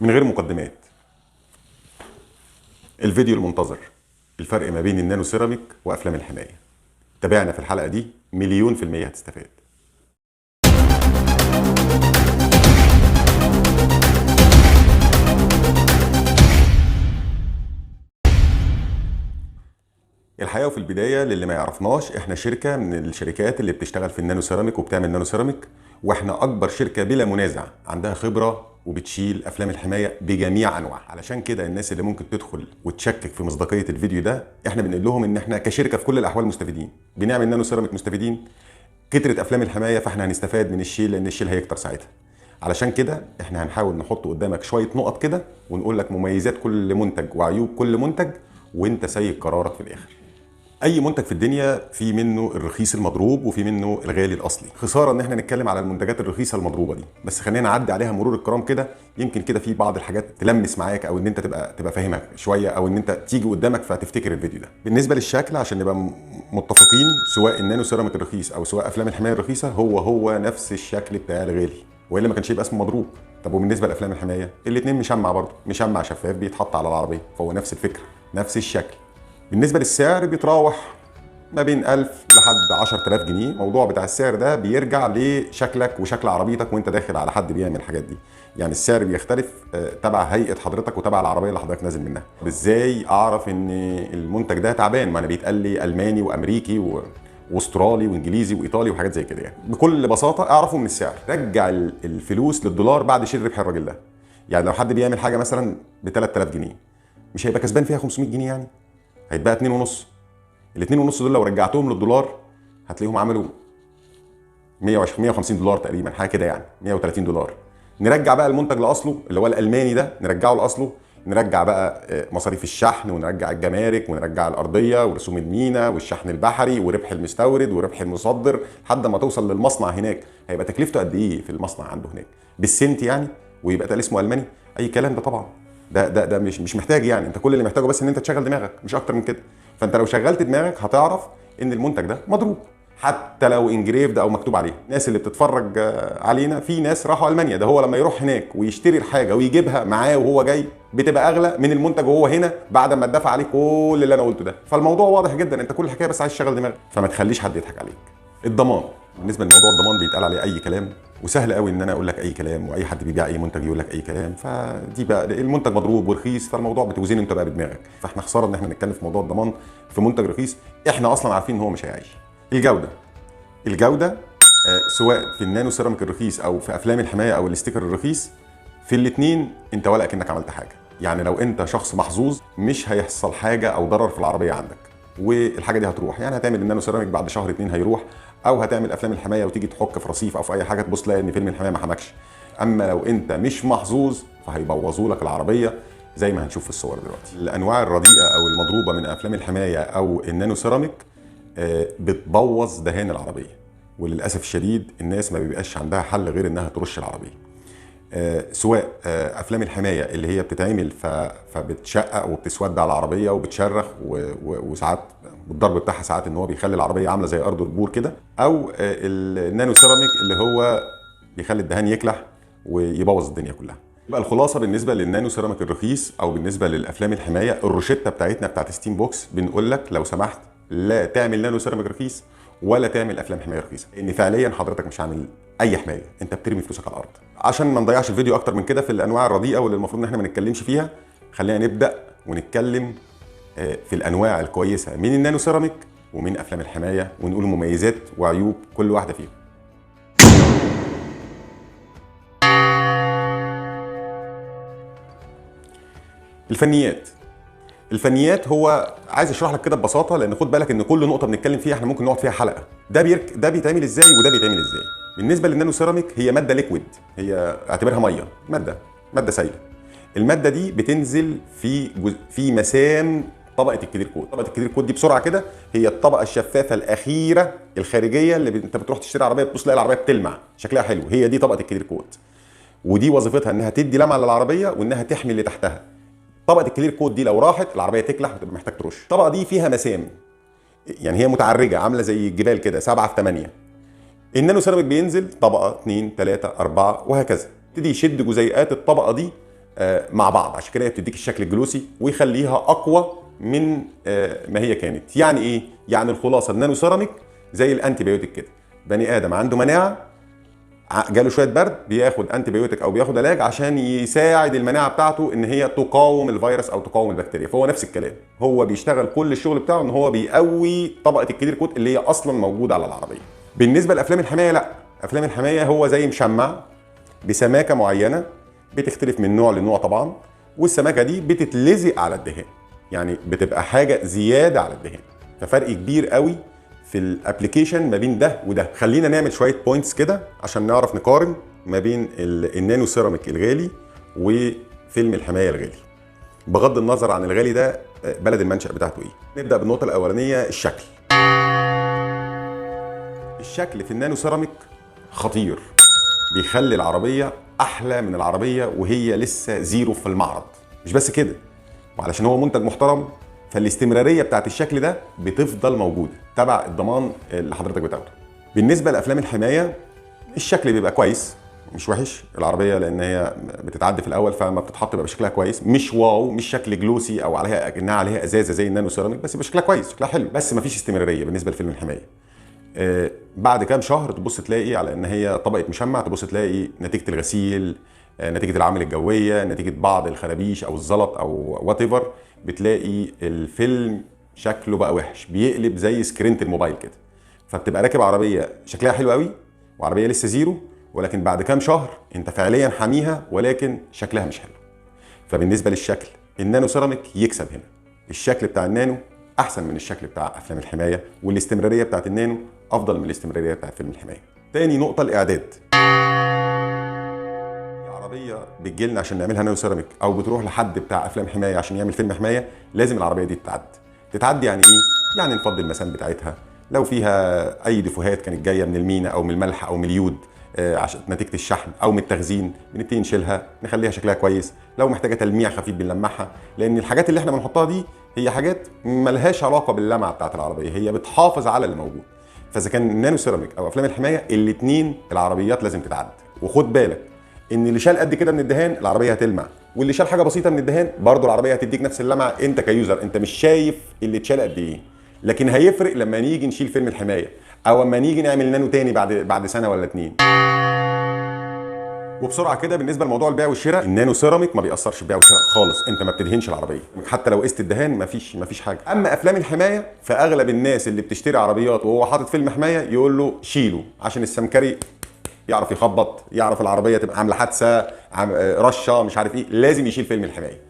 من غير مقدمات، الفيديو المنتظر، الفرق ما بين النانو سيراميك وافلام الحمايه. تابعنا في الحلقه دي، مليون في المية هتستفاد. الحقيقه وفي البدايه للي ما يعرفناش، احنا شركه من الشركات اللي بتشتغل في النانو سيراميك وبتعمل نانو سيراميك، واحنا اكبر شركه بلا منازع عندها خبره وبتشيل افلام الحمايه بجميع انواعها. علشان كده الناس اللي ممكن تدخل وتشكك في مصداقيه الفيديو ده، احنا بنقول لهم ان احنا كشركه في كل الاحوال مستفيدين، بنعمل نانو سيراميك مستفيدين، كترت افلام الحمايه فاحنا هنستفاد من الشيل لان الشيل هيكتر ساعتها. علشان كده احنا هنحاول نحط قدامك شويه نقط كده ونقول لك مميزات كل منتج وعيوب كل منتج، وانت سايق قرارك في الاخر. اي منتج في الدنيا في منه الرخيص المضروب وفي منه الغالي الاصلي. خساره ان احنا نتكلم على المنتجات الرخيصه المضروبه دي، بس خلينا نعدي عليها مرور الكرام كده، يمكن كده في بعض الحاجات تلمس معاك او ان انت تبقى فاهمها شويه، او ان انت تيجي قدامك فتفتكر الفيديو ده. بالنسبه للشكل عشان نبقى متفقين، سواء النانو سيراميك الرخيص او سواء افلام الحمايه الرخيصه، هو نفس الشكل بتاع الغالي، والا ما كانش يبقى اسمه مضروب. طب وبالنسبه لافلام الحمايه، الاثنين مشمع برضه، مشمع شفاف بيتحط على العربيه، فهو نفس الفكره نفس الشكل. بالنسبه للسعر بيتراوح ما بين 1000 لحد 10000 جنيه. الموضوع بتاع السعر ده بيرجع لشكلك وشكل عربيتك وانت داخل على حد بيعمل الحاجات دي. يعني السعر بيختلف تبع هيئه حضرتك وتبع العربيه اللي حضرتك نازل منها. ازاي اعرف ان المنتج ده تعبان؟ ما انا بيتقال لي الماني وامريكي واسترالي وانجليزي وايطالي وحاجات زي كده. يعني بكل بساطه اعرفه من السعر. رجع الفلوس للدولار بعد شيل ربح الراجل ده. يعني لو حد بيعمل حاجه مثلا ب 3000 جنيه، مش هيبقى كسبان فيها 500 جنيه؟ يعني هيتبقى 2.5. الاثنين ونص دول لو رجعتهم للدولار هتلاقيهم عملوا 150 دولار تقريبا، حاجه كده، يعني 130 دولار. نرجع بقى المنتج لاصله اللي هو الالماني ده، نرجعه لاصله، نرجع بقى مصاريف الشحن ونرجع الجمارك ونرجع الارضيه ورسوم المينا والشحن البحري وربح المستورد وربح المصدر لحد ما توصل للمصنع هناك. هيبقى تكلفته قد ايه في المصنع عنده هناك؟ بالسنت يعني، ويبقى ده اسمه الماني؟ اي كلام ده طبعا. ده مش محتاج. يعني انت كل اللي محتاجه بس ان انت تشغل دماغك، مش اكتر من كده. فانت لو شغلت دماغك هتعرف ان المنتج ده مضروب، حتى لو انجريفد او مكتوب عليه. الناس اللي بتتفرج علينا، في ناس راحوا المانيا، ده هو لما يروح هناك ويشتري الحاجه ويجيبها معاه وهو جاي بتبقى اغلى من المنتج وهو هنا بعد ما اتدفع عليه كل اللي انا قلته ده. فالموضوع واضح جدا، انت كل الحكايه بس عايز تشغل دماغك، فما تخليش حد يضحك عليك. الضمان، بالنسبه لموضوع الضمان بيتقال عليه اي كلام، وسهل قوي ان انا اقول لك اي كلام، واي حد بيبيع اي منتج يقول لك اي كلام. فدي بقى المنتج مضروب ورخيص، فالموضوع بتوزين انت بقى بدماغك. فاحنا خساره ان احنا نتكلم في موضوع الضمان في منتج رخيص احنا اصلا عارفين ان هو مش هيعيش. الجوده سواء في النانو سيراميك الرخيص او في افلام الحمايه او الاستيكر الرخيص، في الاثنين انت ولا كأنك عملت حاجه. يعني لو انت شخص محظوظ مش هيحصل حاجه او ضرر في العربيه عندك، والحاجه دي هتروح. يعني هتعمل النانو سيراميك بعد شهر 2 هيروح، او هتعمل افلام الحمايه وتيجي تحك في رصيف او في اي حاجه تبص تلاقي ان فيلم الحمايه ما حمكش. اما لو انت مش محظوظ فهيبوظوا لك العربيه زي ما هنشوف في الصور دلوقتي. الانواع الرديئه او المضروبه من افلام الحمايه او النانو سيراميك بتبوظ دهان العربيه، وللاسف الشديد الناس ما بيبقاش عندها حل غير انها ترش العربيه. سواء افلام الحمايه اللي هي بتتعمل فبتشقق وبتسود على العربيه وبتشرخ، وساعات الضرب بتاعها ساعات ان هو بيخلي العربيه عامله زي ارض البور كده، او النانو سيراميك اللي هو بيخلي الدهان يكلح ويبوظ الدنيا كلها. يبقى الخلاصه بالنسبه للنانو سيراميك الرخيص او بالنسبه للافلام الحمايه، الروشته بتاعتنا بتاعت ستيم بوكس بنقول لك لو سمحت لا تعمل نانو سيراميك رخيص ولا تعمل افلام حمايه رخيصه، لان فعليا حضرتك مش عامل اي حمايه، انت بترمي فلوسك على الارض. عشان ما نضيعش الفيديو اكتر من كده في الانواع الرديئه واللي المفروض ان احنا ما نتكلمش فيها، خلينا نبدا ونتكلم في الانواع الكويسه من النانو سيراميك ومن افلام الحمايه، ونقول مميزات وعيوب كل واحده فيهم. الفنيات هو عايز اشرح لك كده ببساطه، لان خد بالك ان كل نقطه بنتكلم فيها احنا ممكن نقعد فيها حلقه. ده بيتعمل ازاي وده بيتعمل ازاي. بالنسبه للنانو سيراميك هي ماده ليكويد، هي اعتبرها ميه، ماده سائله. الماده دي بتنزل في مسام طبقه الكلير كوت. طبقه الكلير كوت دي بسرعه كده هي الطبقه الشفافه الاخيره الخارجيه اللي انت بتروح تشتري عربيه تبص تلاقي العربيه بتلمع شكلها حلو، هي دي طبقه الكلير كوت. ودي وظيفتها انها تدي لمعه للعربيه وانها تحمي اللي تحتها. طبقه الكلير كوت دي لو راحت العربيه تكلح وتبقى محتاج ترش. الطبقه دي فيها مسام، يعني هي متعرجه عامله زي الجبال كده 7 في 8. النانو سيراميك بينزل طبقه 2 3 4 وهكذا، يبتدي يشد جزيئات الطبقه دي مع بعض، عشان كده هي بتديك الشكل الجلوسي ويخليها اقوى من ما هي كانت. يعني ايه؟ يعني الخلاصه النانو سيراميك زي الانتي بايوتيك كده. بني ادم عنده مناعه، جاله شويه برد، بياخد انتي بايوتيك او بياخد علاج عشان يساعد المناعه بتاعته ان هي تقاوم الفيروس او تقاوم البكتيريا. فهو نفس الكلام، هو بيشتغل كل الشغل بتاعه ان هو بيقوي طبقه الكلير كوت اللي هي اصلا موجوده على العربيه. بالنسبه لافلام الحمايه لا، افلام الحمايه هو زي مشمع بسماكه معينه بتختلف من نوع لنوع طبعا، والسماكه دي بتتلزق على الدهان، يعني بتبقى حاجه زياده على الدهان. ففرق كبير قوي في الابلكيشن ما بين ده وده. خلينا نعمل شويه بوينتس كده عشان نعرف نقارن ما بين النانو سيراميك الغالي وفيلم الحمايه الغالي، بغض النظر عن الغالي ده بلد المنشأ بتاعته ايه. نبدا بالنقطه الاولانيه، الشكل. الشكل في النانو سيراميك خطير، بيخلي العربيه احلى من العربيه وهي لسه زيرو في المعرض. مش بس كده، وعلشان هو منتج محترم فالاستمراريه بتاعت الشكل ده بتفضل موجوده تبع الضمان اللي حضرتك بتاخده. بالنسبه لافلام الحمايه الشكل بيبقى كويس، مش وحش العربيه، لان هي بتتعدي في الاول، فلما بتتحط بيبقى شكلها كويس، مش واو، مش شكل جلوسي او عليها اكنها عليها ازازه زي النانو سيراميك، بس يبقى شكلها كويس، شكلها حلو، بس مفيش استمراريه بالنسبه لفيلم الحمايه. بعد كام شهر تبص تلاقي على ان هي طبقه مشمع، تبص تلاقي نتيجه الغسيل، نتيجه العوامل الجويه، نتيجه بعض الخرابيش او الزلط او وات ايفر، بتلاقي الفيلم شكله بقى وحش، بيقلب زي سكرينه الموبايل كده. فبتبقى راكب عربيه شكلها حلو قوي وعربيه لسه زيرو، ولكن بعد كام شهر انت فعليا حاميها ولكن شكلها مش حلو. فبالنسبه للشكل النانو سيراميك يكسب هنا. الشكل بتاع النانو احسن من الشكل بتاع افلام الحمايه، والاستمراريه بتاعت النانو افضل من الاستمراريه بتاعت فيلم الحمايه. تاني نقطه، الاعداد. العربيه بتجيلنا عشان نعملها نانو سيراميك او بتروح لحد بتاع افلام حمايه عشان يعمل فيلم حمايه، لازم العربيه دي تتعدي. يعني ايه؟ يعني نفضي المسام بتاعتها، لو فيها اي ديفوهات كانت جايه من المينا او من الملح او من اليود عشان نتيجه الشحن او من التخزين، بنبتدي نشيلها نخليها شكلها كويس. لو محتاجه تلميع خفيف بنلمعها، لان الحاجات اللي احنا بنحطها دي هي حاجات ملهاش علاقه باللمعه بتاعت العربيه، هي بتحافظ على اللي موجود. فاذا كان النانو سيراميك او افلام الحمايه، الاثنين العربيات لازم تتعدى. وخد بالك ان اللي شال قد كده من الدهان العربيه هتلمع، واللي شال حاجه بسيطه من الدهان برضه العربيه هتديك نفس اللمعه. انت كيوزر انت مش شايف اللي اتشال قد ايه، لكن هيفرق لما نيجي نشيل فيلم الحمايه او لما نيجي نعمل نانو تاني بعد سنه ولا اتنين. وبسرعه كده بالنسبه لموضوع البيع والشراء، النانو سيراميك ما بيأثرش في البيع والشراء خالص، انت ما بتدهنش العربيه، حتى لو قست الدهان مفيش حاجه. اما افلام الحمايه فاغلب الناس اللي بتشتري عربيات وهو حاطط فيلم حمايه يقول له شيله عشان السمكري يعرف يخبط، يعرف العربيه تبقى عامله حادثه، رشه، مش عارف ايه، لازم يشيل فيلم الحمايه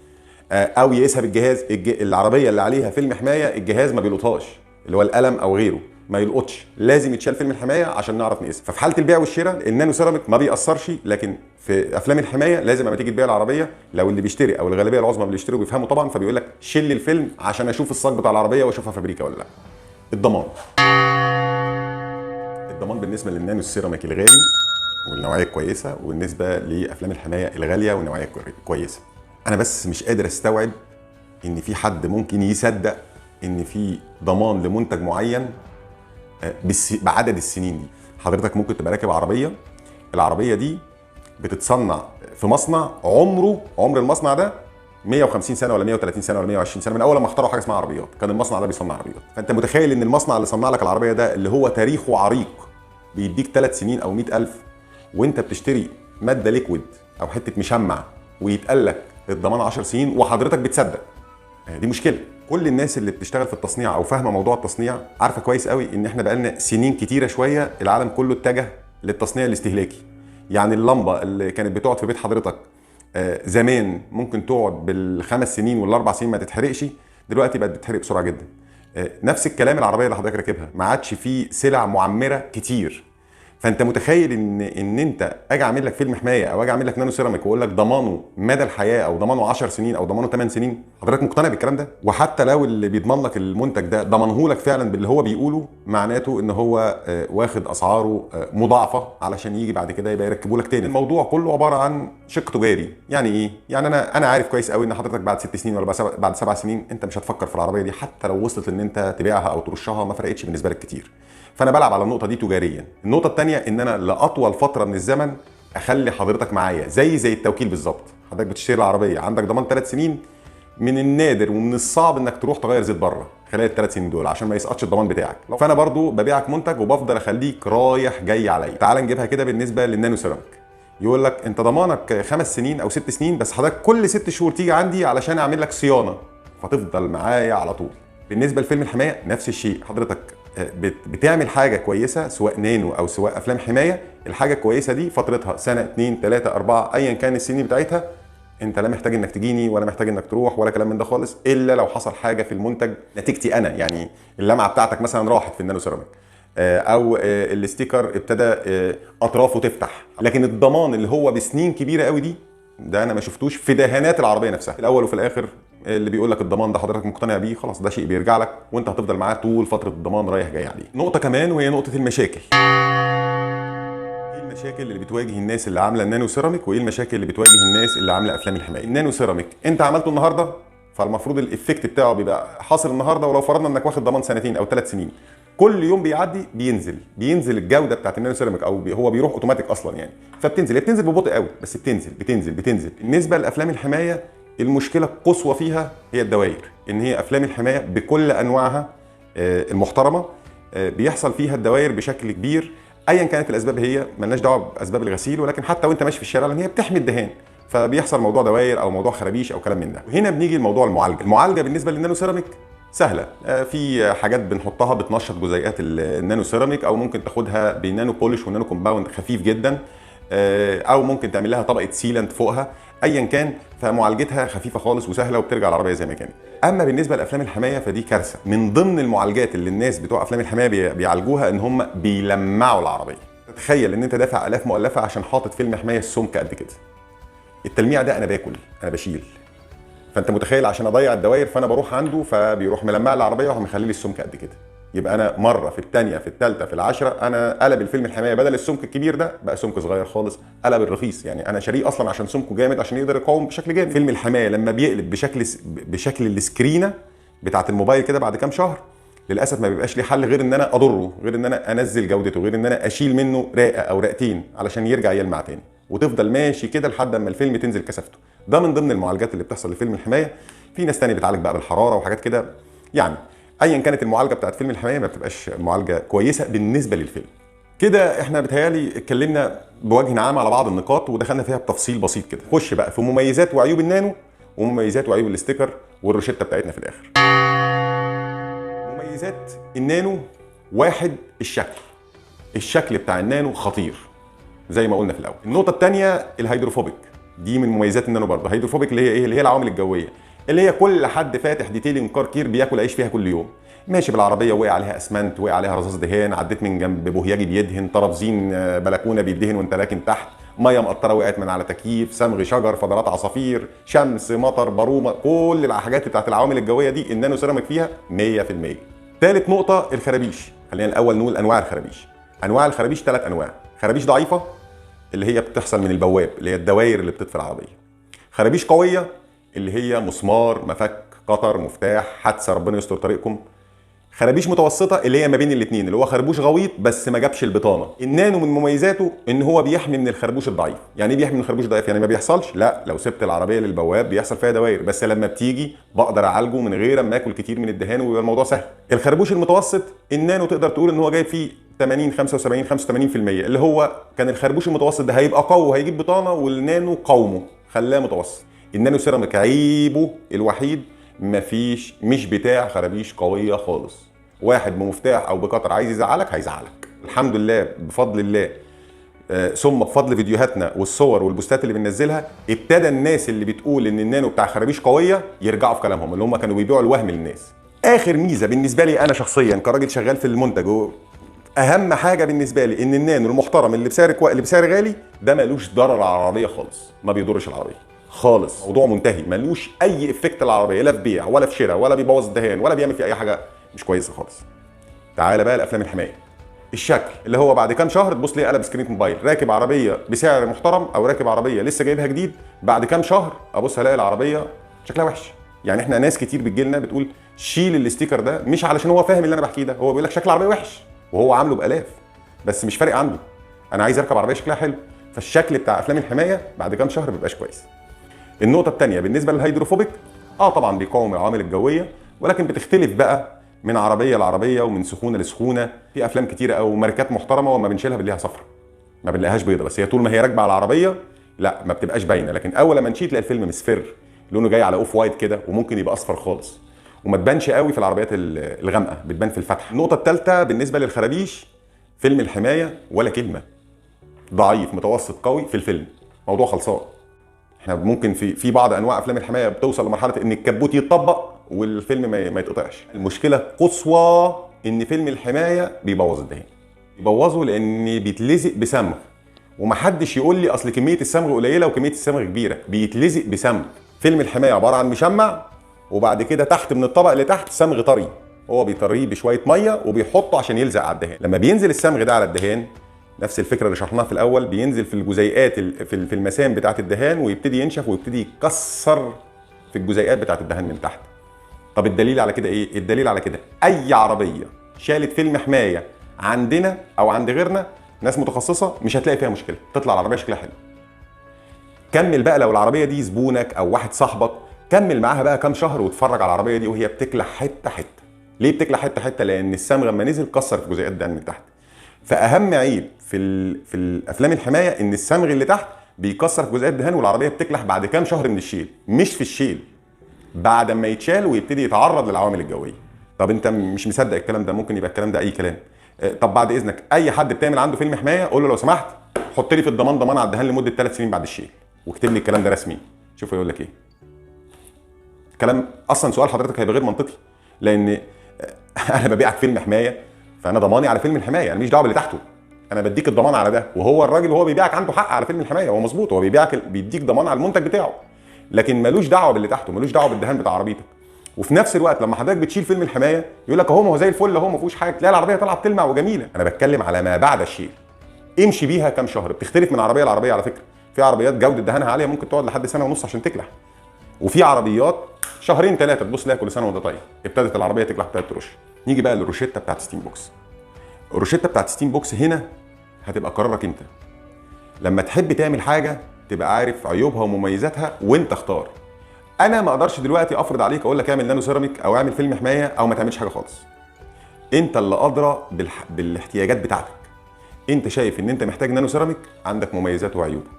او يقيسها بالجهاز. العربيه اللي عليها فيلم حمايه الجهاز ما بيلقطهاش، اللي هو القلم او غيره ما يلقطش، لازم يتشال فيلم الحمايه عشان نعرف نقيسها. ففي حاله البيع والشراء النانو سيراميك ما بيأثرش، لكن في افلام الحمايه لازم لما تيجي تبيع العربيه، لو اللي بيشتري او الغالبيه العظمى اللي بيشتروا بيفهموا طبعا، فبيقول لك شيل لي الفيلم عشان اشوف الصاج بتاع العربيه واشوفها فابريكا ولا لا. الضمان بالنسبه للنانو سيراميك الغالي والنوعيه كويسه، وبالنسبه لافلام الحمايه الغاليه والنوعيه كويسه. انا بس مش قادر استوعب ان في حد ممكن يصدق ان في ضمان لمنتج معين بعدد السنين دي. حضرتك ممكن تبقى راكب العربيه دي بتتصنع في مصنع عمر المصنع ده 150 سنه ولا 130 سنه ولا 120 سنه، من اول ما اخترعوا حاجه اسمها عربيات كان المصنع ده بيصنع عربيات. فانت متخيل ان المصنع اللي صنع لك العربيه ده اللي هو تاريخه عريق بيديك 3 سنين او 100,000، وانت بتشتري ماده ليكويد او حته مشمع ويتقال لك الضمان 10 سنين وحضرتك بتصدق؟ دي مشكله. كل الناس اللي بتشتغل في التصنيع او فاهمه موضوع التصنيع عارفه كويس قوي ان احنا بقالنا سنين كتيره شويه العالم كله اتجه للتصنيع الاستهلاكي. يعني اللمبه اللي كانت بتقعد في بيت حضرتك زمان ممكن تقعد بالخمس سنين والاربع سنين ما تتحرقش، دلوقتي بقت بتتحرق بسرعه جدا. نفس الكلام العربيه اللي حضرتك راكبها، ما عادش فيه سلع معمره كتير. فانت متخيل ان انت اجي اعمل لك فيلم حمايه او اجي اعمل لك نانو سيراميك واقول لك ضمانه مدى الحياه او ضمانه 10 سنين او ضمانه 8 سنين؟ حضرتك مقتنع بالكلام ده؟ وحتى لو اللي بيضمن لك المنتج ده ضمنه لك فعلا باللي هو بيقوله، معناته ان هو واخد اسعاره مضاعفه علشان يجي بعد كده يبقى يركبوا لك تاني. الموضوع كله عباره عن شق تجاري. يعني ايه؟ يعني انا عارف كويس قوي ان حضرتك بعد 6 سنين ولا بعد 7 سنين انت مش هتفكر في العربيه دي، حتى لو وصلت ان انت تبيعها او ترشها ما فرقتش بالنسبه لك كتير. فانا بلعب على النقطه دي تجاريا. النقطه الثانيه ان انا لاطول فتره من الزمن اخلي حضرتك معايا زي التوكيل بالظبط. حضرتك بتشتري العربيه عندك ضمان 3 سنين، من النادر ومن الصعب انك تروح تغير زيت بره خلال ال3 سنين دول عشان ما يسقطش الضمان بتاعك. فانا برضو ببيعك منتج وبفضل اخليك رايح جاي عليا. تعال نجيبها كده بالنسبه للنانو سيراميك. يقول لك انت ضمانك 5 سنين او 6 سنين، بس حضرتك كل 6 شهور تيجي عندي علشان اعمل لك صيانه فتفضل معايا على طول. بالنسبه لفيلم الحمايه نفس الشيء، حضرتك بتعمل حاجه كويسه سواء نانو او سواء افلام حمايه، الحاجه الكويسه دي فترتها سنه 2 3 4 ايا كان السنين بتاعتها، انت لا محتاج انك تجيني ولا محتاج انك تروح ولا كلام من ده خالص، الا لو حصل حاجه في المنتج نتيجتي انا، يعني اللمعه بتاعتك مثلا راحت في النانو سيراميك، او الاستيكر ابتدى اطرافه تفتح. لكن الضمان اللي هو بسنين كبيره قوي دي، ده انا ما شفتوش في دهانات العربيه نفسها. في الاول وفي الاخر اللي بيقول لك الضمان ده حضرتك مقتنع بيه، خلاص ده شيء بيرجع لك وانت هتفضل معاه طول فتره الضمان رايح جاي عليه. نقطه كمان وهي نقطه المشاكل. ايه المشاكل اللي بتواجه الناس اللي عامله النانو سيراميك، وايه المشاكل اللي بتواجه الناس اللي عامله افلام الحمايه؟ النانو سيراميك انت عملته النهارده، فالمفروض الايفكت بتاعه بيبقى حاصل النهارده، ولو فرضنا انك واخد ضمان سنتين او 3 سنين، كل يوم بيعدي بينزل الجوده بتاعت النانو سيراميك، او هو بيروح اوتوماتيك اصلا يعني، بتنزل ببطء قوي، بس بتنزل. بالنسبه لافلام الحمايه المشكله القصوى فيها هي الدوائر، ان هي افلام الحمايه بكل انواعها المحترمه بيحصل فيها الدوائر بشكل كبير، ايا كانت الاسباب، هي مالناش دعوه باسباب الغسيل، ولكن حتى وانت ماشي في الشارع لان هي بتحمي الدهان، فبيحصل موضوع دوائر او موضوع خرابيش او كلام من ده. وهنا بنيجي لموضوع المعالجه بالنسبه للنانو سيراميك سهله، في حاجات بنحطها بتنشط جزيئات النانو سيراميك، او ممكن تاخدها بنانو بولش ونانو كومباوند خفيف جدا، او ممكن تعمل لها طبقه سيلانت فوقها، ايا كان، فمعالجتها خفيفه خالص وسهله وبترجع العربيه زي ما كانت. اما بالنسبه لافلام الحمايه فدي كارثه. من ضمن المعالجات اللي الناس بتوع افلام الحمايه بيعالجوها ان هم بيلمعوا العربيه. تخيل ان انت دافع الاف مؤلفه عشان حاطط فيلم حمايه السمك قد كده، التلميع ده انا باكل، انا بشيل، فانت متخيل عشان اضيع الدوائر فانا بروح عنده فبيروح ملمع العربيه وراح مخلي لي السمك قد كده، يبقى انا مره في الثانيه في الثالثه في العشره انا قلب الفيلم الحمايه بدل السمك الكبير ده بقى سمك صغير خالص، قلب الرخيص، يعني انا شاريه اصلا عشان سمكه جامد عشان يقدر يقاوم بشكل جامد. فيلم الحمايه لما بيقلب بشكل السكرينه بتاعه الموبايل كده بعد كام شهر، للاسف ما بيبقاش لي حل غير ان انا اضره، غير ان انا انزل جودته، غير ان انا اشيل منه راقه او راقتين علشان يرجع يلمع تاني، وتفضل ماشي كده لحد اما الفيلم تنزل كثافته. ده من ضمن المعالجات اللي بتحصل لفيلم الحمايه. في ناس تانية بتعالج بقى بالحراره وحاجات كده، يعني ايا كانت المعالجه بتاعت فيلم الحمايه ما بتبقاش معالجه كويسه بالنسبه للفيلم. كده احنا بتهيالي اتكلمنا بوجه عام على بعض النقاط ودخلنا فيها بتفصيل بسيط كده. خش بقى في مميزات وعيوب النانو ومميزات وعيوب الاستيكر والروشته بتاعتنا في الاخر. مميزات النانو: واحد، الشكل بتاع النانو خطير زي ما قلنا في الاول. النقطه الثانيه الهيدروفوبيك، دي من مميزات النانو برضه. هيدروفوبيك اللي هي ايه؟ اللي هي العوامل الجويه، اللي هي كل حد فاتح ديتيلنج كار كير بياكل عيش فيها كل يوم، ماشي بالعربيه وقع عليها اسمنت، وقع عليها رصاص دهان، عديت من جنب بوهياجي بيدهن، طرابزين بلكونه بيدهن وانت راكن تحت، ميه مقطره وقعت من على تكييف، صمغ شجر، فضلات عصافير، شمس، مطر، برومه، كل الحاجات بتاعت العوامل الجويه دي النانو سيراميك فيها 100%. ثالث نقطه الخرابيش. خلينا الاول نقول انواع الخرابيش. انواع الخرابيش 3 انواع: خرابيش ضعيفه اللي هي بتحصل من البواب، اللي هي الدوائر اللي بتطفي العربيه. خرابيش قويه اللي هي مسمار، مفك، قطر، مفتاح، حادثه، ربنا يستر طريقكم. خرابيش متوسطه اللي هي ما بين الاثنين، اللي هو خربوش غويط بس ما جابش البطانه. النانو من مميزاته ان هو بيحمي من الخربوش الضعيف. يعني ايه بيحمي من الخربوش الضعيف؟ يعني ما بيحصلش، لا، لو سبت العربيه للبواب بيحصل فيها دوائر، بس لما بتيجي بقدر اعالجه من غير ما اكل كتير من الدهان ويبقى الموضوع سهل. الخربوش المتوسط النانو تقدر تقول ان هو جايب فيه 80 75 85%، اللي هو كان الخربوش المتوسط ده هيبقى قوي وهيجيب بطانه، والنانو قومه خلاه متوسط. النانو سيراميك عيبه الوحيد مش بتاع خرابيش قويه خالص. واحد بمفتاح او بقطر عايز يزعلك هيزعلك. الحمد لله بفضل الله ثم بفضل فيديوهاتنا والصور والبوستات اللي بننزلها، ابتدى الناس اللي بتقول ان النانو بتاع خرابيش قويه يرجعوا في كلامهم، اللي هم كانوا بيبيعوا الوهم للناس. اخر ميزه بالنسبه لي انا شخصيا كراجل شغال في المنتج، اهم حاجه بالنسبه لي ان النانو المحترم اللي بسعر غالي ده ملوش ضرر على العربيه خالص، ما بيضرش العربيه خالص، موضوع منتهي، ملوش اي افكت العربيه، لا في بيع ولا في شراء ولا بيبوظ الدهان ولا بيعمل في اي حاجه مش كويسه خالص. تعالى بقى لافلام الحمايه. الشكل اللي هو بعد كام شهر تبص ليه قلب سكرين موبايل، راكب عربيه بسعر محترم او راكب عربيه لسه جايبها جديد، بعد كام شهر ابص الاقي العربيه شكلها وحش. يعني احنا ناس كتير بتجي لنا بتقول شيل الاستيكر ده، مش علشان هو فاهم اللي انا بحكيه ده، هو بيقول لك شكل العربيه وحش وهو عامله بالاف، بس مش فارق عنده، انا عايز اركب عربيه شكلها حلو، فالشكل بتاع افلام الحمايه بعد كام شهر ما بيبقاش كويس. النقطه الثانيه بالنسبه للهيدروفوبيك، طبعا بيقاوم العوامل الجويه، ولكن بتختلف بقى من عربيه لعربيه ومن سخونه لسخونه. في افلام كتيره او ماركات محترمه وما بنشيلها بنلاقيها صفرا، ما بنلاقيهاش بيضه، بس هي طول ما هي راكبه على العربيه لا ما بتبقاش باينه، لكن اول ما نشيل تلاقي الفيلم مصفر، لونه جاي على اوف وايت كده، وممكن يبقى اصفر خالص، وما تبانش قوي في العربيات الغامقه، بتبان في الفتح. النقطه الثالثه بالنسبه للخرابيش، فيلم الحمايه ولا كلمه، ضعيف متوسط قوي في الفيلم، موضوع خلصان. احنا ممكن في بعض انواع افلام الحمايه بتوصل لمرحله ان الكبوت يتطبق والفيلم ما يتقطعش. المشكله قصوى ان فيلم الحمايه بيبوظ الدهان، بيبوظه لان بيتلزق بصمغ، ومحدش يقول لي اصل كميه الصمغ قليله وكميه الصمغ كبيره، بيتلزق بصمغ. فيلم الحمايه عباره عن مشمع، وبعد كده تحت من الطبق اللي تحت صمغ طري، هو بيطريه بشويه ميه وبيحطه عشان يلزق على الدهان. لما بينزل الصمغ ده على الدهان، نفس الفكره اللي شرحناها في الاول، بينزل في الجزيئات في المسام بتاعه الدهان، ويبتدي ينشف ويبتدي يكسر في الجزيئات بتاعه الدهان من تحت. طب الدليل على كده ايه؟ الدليل على كده اي عربيه شالت فيلم حمايه عندنا او عند غيرنا، ناس متخصصه، مش هتلاقي فيها مشكله، تطلع العربيه شكلها حلو. كمل بقى لو العربيه دي زبونك او واحد صاحبك، كمل معاها بقى كام شهر واتفرج على العربيه دي وهي بتكلح حته حته. ليه بتكلح حته حته؟ لان الصمغ لما نزل كسر في جزيئات الدهان من تحت. فاهم عيب في الافلام الحمايه ان الصمغ اللي تحت بيكسر في جزيئات الدهان، والعربيه بتكلح بعد كام شهر من الشيل، مش في الشيل، بعد ما يتشال ويبتدي يتعرض للعوامل الجويه. طب انت مش مصدق الكلام ده، ممكن يبقى الكلام ده اي كلام. طب بعد اذنك اي حد بتعمل عنده فيلم حمايه قول له لو سمحت حط لي في الضمان ضمان على الدهان لمده 3 سنين بعد الشيل، واكتب لي الكلام ده رسمي. شوف يقول لك ايه. كلام اصلا سؤال حضرتك هيبقى غير منطقي، لان انا ببيعك فيلم حمايه، فانا ضماني على فيلم الحمايه، انا ماليش دعوه باللي تحته، انا بديك الضمان على ده. وهو الراجل وهو بيبيعك عنده حق على فيلم الحمايه، هو مظبوط، هو بيديك ضمان على المنتج بتاعه، لكن ملوش دعوه باللي تحته، ملوش دعوه بالدهان بتاع عربيتك. وفي نفس الوقت لما حضرتك بتشيل فيلم الحمايه يقول لك اهو ما هو زي الفل اهو ما فيهوش حاجه، تلاقي العربيه طالعه بتلمع وجميله. انا بتكلم على ما بعد الشيل، امشي بيها كام شهر، بتختلف من عربيه لعربيه على فكره. في عربيات جوده دهانها عاليه ممكن تقعد لحد سنه ونص عشان تكلح، وفي عربيات شهرين ثلاثه تبص لها كل سنه وانت طيب ابتدت العربيه تكلح ابتدت ترش. نيجي بقى للروشته بتاعت ستيم بوكس. الروشته بتاعت ستيم بوكس هنا هتبقى قرارك انت، لما تحب تعمل حاجه تبقى عارف عيوبها ومميزاتها وانت اختار. انا ما اقدرش دلوقتي افرض عليك اقول لك اعمل نانو سيراميك او اعمل فيلم حمايه او ما تعملش حاجه خالص. انت اللي ادرى بالاحتياجات بتاعتك. انت شايف ان انت محتاج نانو سيراميك، عندك مميزات وعيوبها.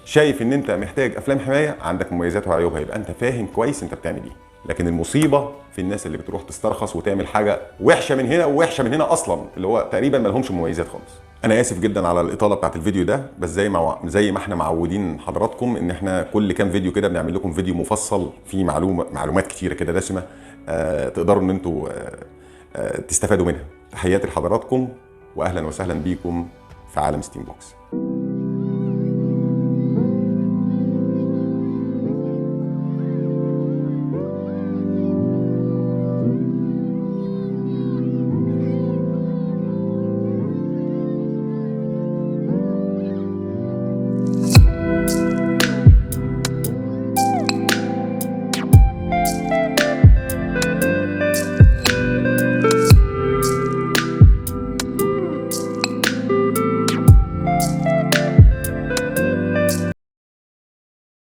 شايف ان انت محتاج افلام حمايه، عندك مميزات وعيوبها، يبقى انت فاهم كويس انت بتعمل ايه. لكن المصيبه في الناس اللي بتروح تسترخص وتعمل حاجه وحشه من هنا ووحشه من هنا اصلا، اللي هو تقريبا ما لهمش مميزات خالص. انا اسف جدا على الاطاله بتاعت الفيديو ده، بس زي ما احنا معودين حضراتكم ان احنا كل كام فيديو كده بنعمل لكم فيديو مفصل فيه معلومات كتيره كده دسمه، تقدروا ان انتوا تستفادوا منها. تحياتي لحضراتكم واهلا وسهلا بيكم في عالم ستيم بوكس.